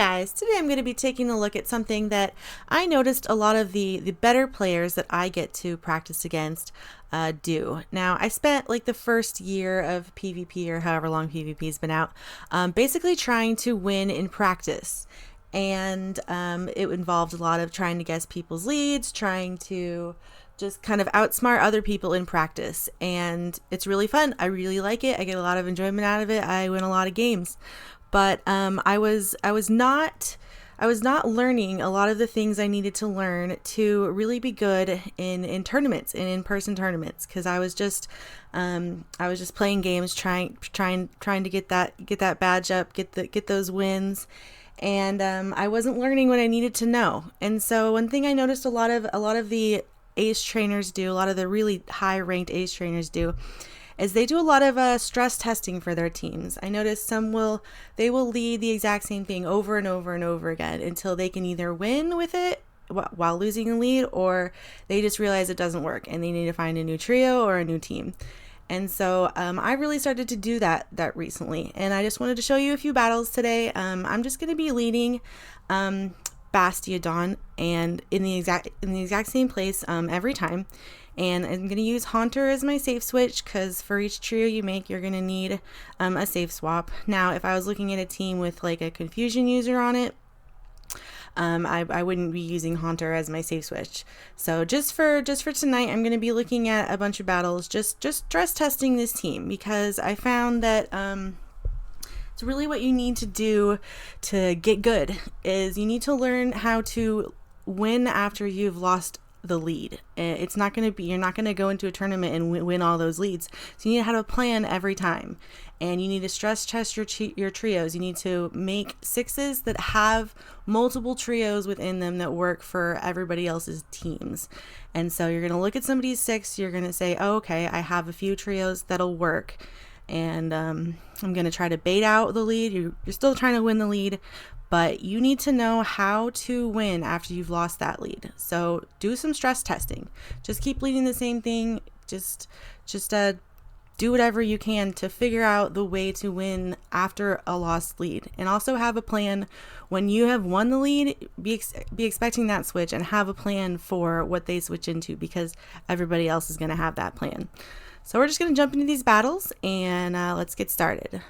guys, today I'm going to be taking a look at something that I noticed a lot of the better players that I get to practice against do. Now, I spent like the first year of PvP or however long PvP's been out, basically trying to win in practice. And it involved a lot of trying to guess people's leads, trying to just kind of outsmart other people in practice. And it's really fun. I really like it. I get a lot of enjoyment out of it. I win a lot of games. But I was not learning a lot of the things I needed to learn to really be good in tournaments and in-person tournaments, because I was just playing games, trying to get that badge up, get those wins, and I wasn't learning what I needed to know. And so one thing I noticed a lot of the ace trainers do, a lot of the really high ranked ace trainers do, is they do a lot of stress testing for their teams. I noticed they will lead the exact same thing over and over and over again until they can either win with it while losing the lead, or they just realize it doesn't work and they need to find a new trio or a new team. And so I really started to do that recently, and I just wanted to show you a few battles today. I'm just going to be leading Bastiodon and in the exact same place every time. And I'm going to use Haunter as my safe switch, because for each trio you make, you're going to need a safe swap. Now, if I was looking at a team with like a confusion user on it, I wouldn't be using Haunter as my safe switch. So just for tonight, I'm going to be looking at a bunch of battles, just stress testing this team, because I found that it's really what you need to do to get good. Is you need to learn how to win after you've lost the lead. It's not going to be, you're not going to go into a tournament and win all those leads. So you need to have a plan every time, and you need to stress test your trios. You need to make sixes that have multiple trios within them that work for everybody else's teams. And so you're going to look at somebody's six, you're going to say, oh, okay, I have a few trios that'll work, and I'm going to try to bait out the lead. You're still trying to win the lead, but you need to know how to win after you've lost that lead. So do some stress testing. Just keep leading the same thing. Just do whatever you can to figure out the way to win after a lost lead. And also have a plan when you have won the lead. Be expecting that switch, and have a plan for what they switch into, because everybody else is going to have that plan. So we're just going to jump into these battles, and let's get started.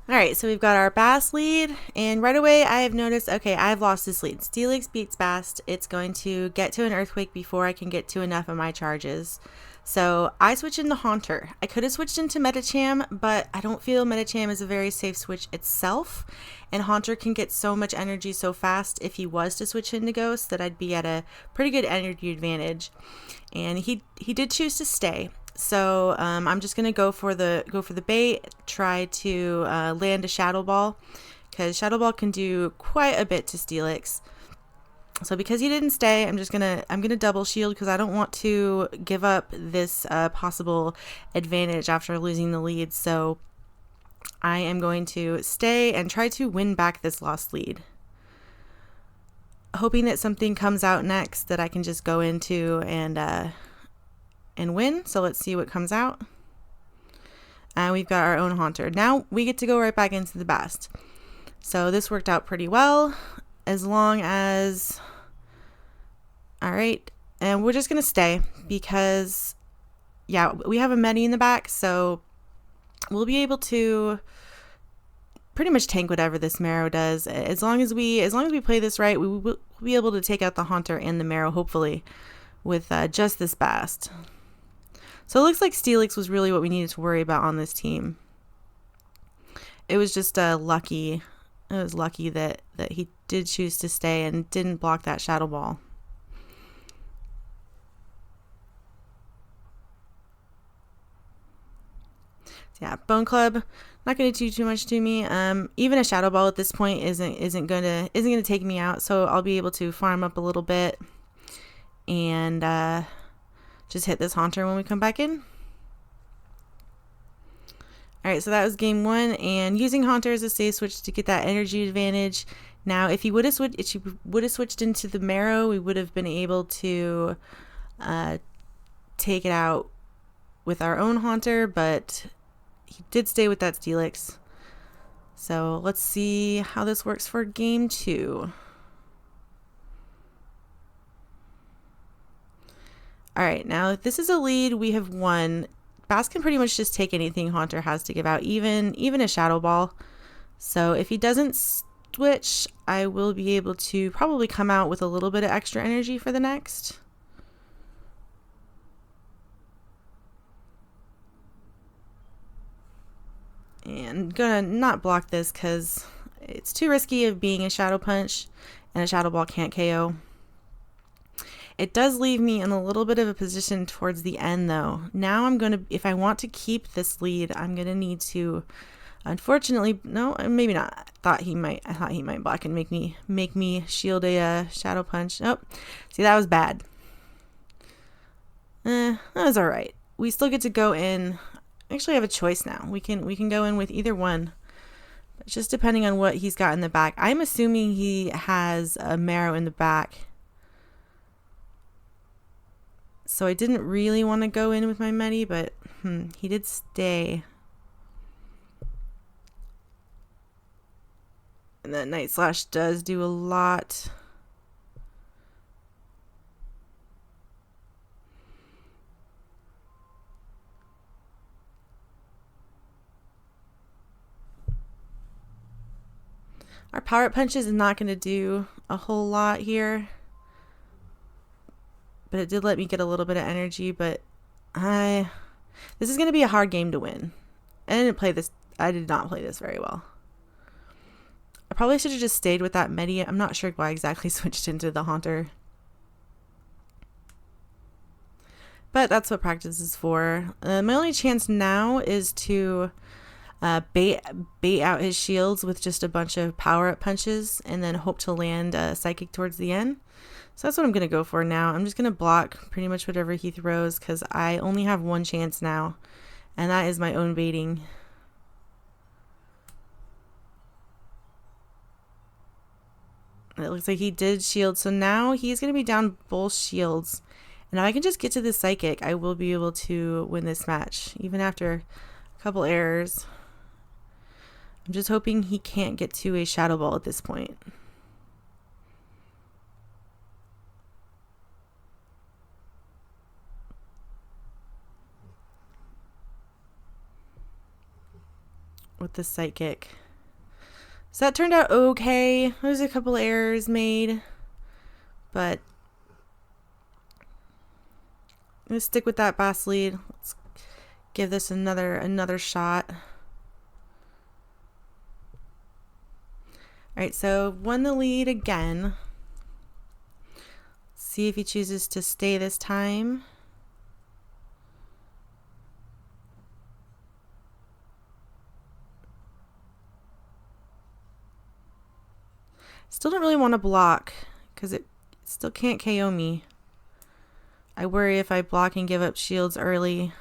Alright, so we've got our Bast lead, and right away I have noticed, okay, I've lost this lead. Steelix beats Bast. It's going to get to an Earthquake before I can get to enough of my charges. So I switch into Haunter. I could have switched into Metacham, but I don't feel Metacham is a very safe switch itself, and Haunter can get so much energy so fast if he was to switch into Ghost that I'd be at a pretty good energy advantage. And he did choose to stay. So I'm just gonna go for the bait, try to land a Shadow Ball, because Shadow Ball can do quite a bit to Steelix. So because he didn't stay, I'm gonna double shield, because I don't want to give up this possible advantage after losing the lead. So I am going to stay and try to win back this lost lead, hoping that something comes out next that I can just go into and win. So let's see what comes out. And we've got our own Haunter. Now we get to go right back into the Bast. So this worked out pretty well, as long as, all right, and we're just gonna stay, because yeah, we have a Medi in the back, so we'll be able to pretty much tank whatever this Marrow does. As long as we play this right, we will be able to take out the Haunter and the Marrow, hopefully, with just this Bast. So it looks like Steelix was really what we needed to worry about on this team. It was just lucky. It was lucky that he did choose to stay and didn't block that Shadow Ball. So yeah, Bone Club, not going to do too much to me. Even a Shadow Ball at this point isn't going to take me out. So I'll be able to farm up a little bit and just hit this Haunter when we come back in. Alright, so that was game one, and using Haunter as a safe switch to get that energy advantage. Now, if he would have switched into the Marrow, we would have been able to take it out with our own Haunter, but he did stay with that Steelix. So let's see how this works for game 2. All right, now if this is a lead, we have won. Bass can pretty much just take anything Haunter has to give out, even a Shadow Ball. So if he doesn't switch, I will be able to probably come out with a little bit of extra energy for the next. And gonna not block this because it's too risky of being a Shadow Punch, and a Shadow Ball can't KO. It does leave me in a little bit of a position towards the end though. Now I'm going to, if I want to keep this lead, I'm going to need to, unfortunately, no, maybe not. I thought he might block and make me shield a Shadow Punch. Nope. See, that was bad. That was all right. We still get to go in. Actually, I have a choice now. We can go in with either one. Just depending on what he's got in the back. I'm assuming he has a Marrow in the back. So I didn't really want to go in with my Medi, but he did stay. And that Night Slash does do a lot. Our Power Up Punches is not going to do a whole lot here. But it did let me get a little bit of energy, but this is going to be a hard game to win. I did not play this very well. I probably should have just stayed with that Medi. I'm not sure why I exactly switched into the Haunter. But that's what practice is for. My only chance now is to bait out his shields with just a bunch of power-up punches and then hope to land a Psychic towards the end. So that's what I'm going to go for now. I'm just going to block pretty much whatever he throws because I only have one chance now, and that is my own baiting. It looks like he did shield, so now he's going to be down both shields. And if I can just get to the Psychic, I will be able to win this match, even after a couple errors. I'm just hoping he can't get to a Shadow Ball at this point. With the Psychic. So that turned out okay. There's a couple errors made, but I'm gonna stick with that Bass lead. Let's give this another shot. Alright, so won the lead again. Let's see if he chooses to stay this time. Still don't really want to block because it still can't KO me. I worry if I block and give up shields early.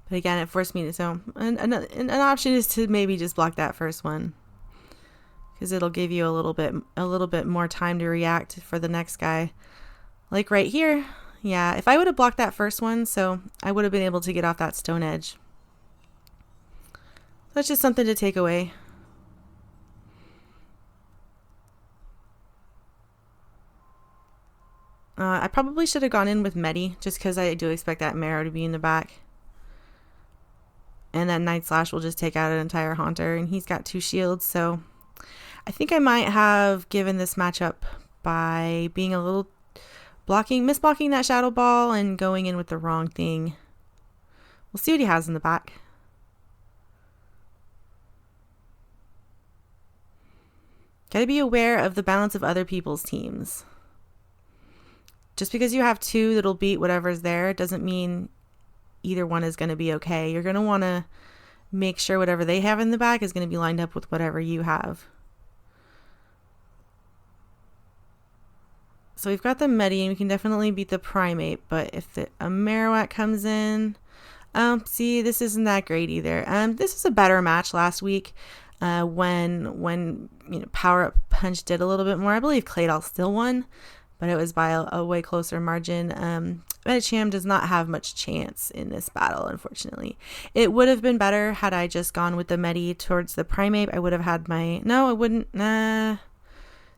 But again, it forced me to, so an option is to maybe just block that first one, because it'll give you a little bit more time to react for the next guy. Like right here. Yeah, if I would have blocked that first one, so I would have been able to get off that Stone Edge. That's just something to take away. I probably should have gone in with Medi, just because I do expect that Marrow to be in the back. And that Night Slash will just take out an entire Haunter, and he's got 2 shields, so I think I might have given this matchup by being a little misblocking that Shadow Ball and going in with the wrong thing. We'll see what he has in the back. Gotta be aware of the balance of other people's teams. Just because you have 2 that'll beat whatever's there doesn't mean either one is going to be okay. You're going to want to make sure whatever they have in the back is going to be lined up with whatever you have. So we've got the Medi, and we can definitely beat the Primate, but if a Marowak comes in, see, this isn't that great either. This was a better match last week when Power Up Punch did a little bit more. I believe Claydol still won, but it was by a way closer margin. Medicham does not have much chance in this battle, unfortunately. It would have been better had I just gone with the Medi towards the Primeape. I would have had my... No, it wouldn't. Nah.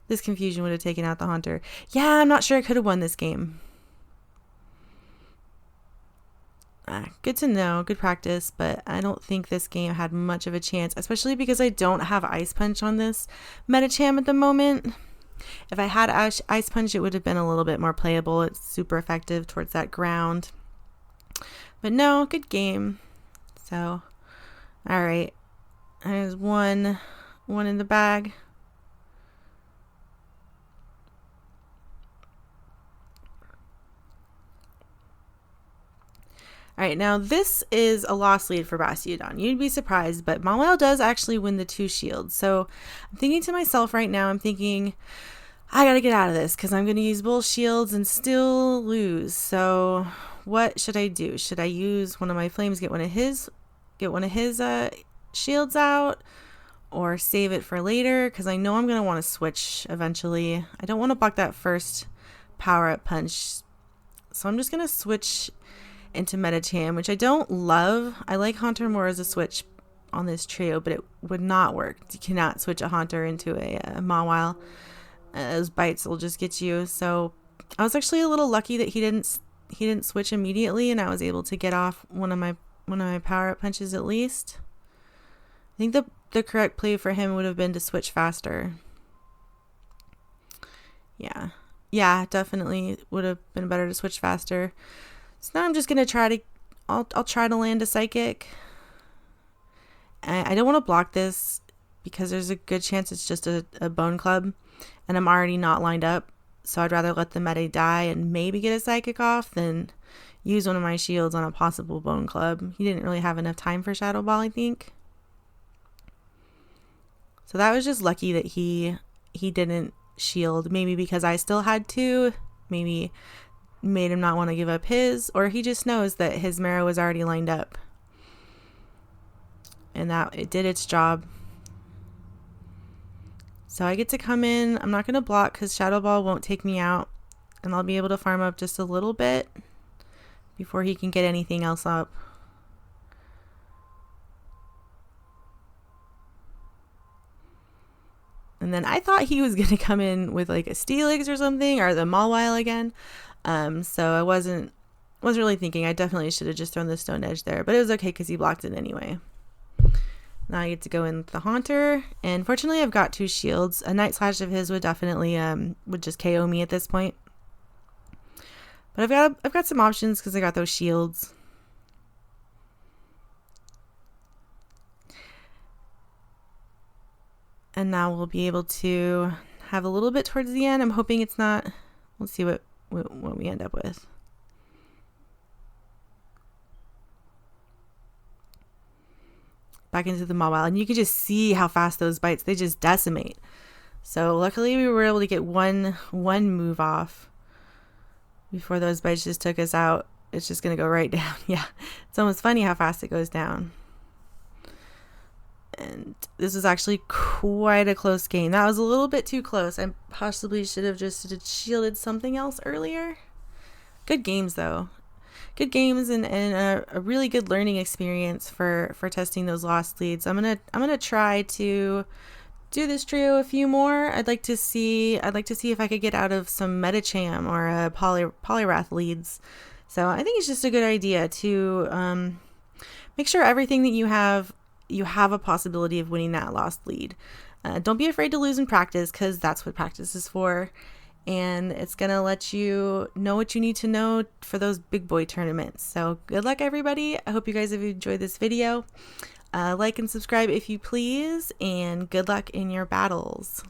This confusion would have taken out the Haunter. Yeah, I'm not sure I could have won this game. Good to know, good practice, but I don't think this game had much of a chance, especially because I don't have Ice Punch on this Medicham at the moment. If I had Ice Punch, it would have been a little bit more playable. It's super effective towards that ground. But no, good game. So, all right. There's one in the bag. All right, now this is a lost lead for Bastiodon. You'd be surprised, but Mawile does actually win the 2 shields. So I'm thinking to myself right now, I'm thinking, I gotta get out of this because I'm gonna use both shields and still lose. So what should I do? Should I use one of my flames, get one of his shields out, or save it for later? Because I know I'm gonna want to switch eventually. I don't want to block that first power-up punch. So I'm just gonna switch into Medicham, which I don't love. I like Haunter more as a switch on this trio, but it would not work. You cannot switch a Haunter into a Mawile. Those bites will just get you. So I was actually a little lucky that he didn't switch immediately, and I was able to get off one of my power-up punches at least. I think the correct play for him would have been to switch faster. Yeah, definitely would have been better to switch faster. So now I'm just gonna I'll try to land a Psychic. I don't want to block this because there's a good chance it's just a Bone Club, and I'm already not lined up. So I'd rather let the Medi die and maybe get a Psychic off than use one of my shields on a possible Bone Club. He didn't really have enough time for Shadow Ball, I think. So that was just lucky that he didn't shield. Maybe because I still had to. Maybe made him not want to give up his, or he just knows that his Marrow was already lined up. And that it did its job. So I get to come in. I'm not going to block because Shadow Ball won't take me out. And I'll be able to farm up just a little bit before he can get anything else up. And then I thought he was going to come in with like a Steelix or something, or the Mawile again. So I wasn't really thinking. I definitely should have just thrown the Stone Edge there, but it was okay because he blocked it anyway. Now I get to go in with the Haunter, and fortunately I've got 2 shields. A Night Slash of his would definitely would just KO me at this point. But I've got some options because I got those shields. And now we'll be able to have a little bit towards the end. I'm hoping it's not. Let's see what we end up with. Back into the Mawile, and you can just see how fast those bites, they just decimate. So luckily we were able to get one move off before those bites just took us out. It's just gonna go right down. Yeah, it's almost funny how fast it goes down. And this was actually quite a close game. That was a little bit too close. I possibly should have just shielded something else earlier. Good games though. Good games and a really good learning experience for testing those lost leads. I'm gonna try to do this trio a few more. I'd like to see if I could get out of some Medicham or Poliwrath leads. So I think it's just a good idea to make sure everything that you have a possibility of winning that lost lead. Don't be afraid to lose in practice because that's what practice is for. And it's going to let you know what you need to know for those big boy tournaments. So good luck, everybody. I hope you guys have enjoyed this video. Like and subscribe if you please, and good luck in your battles.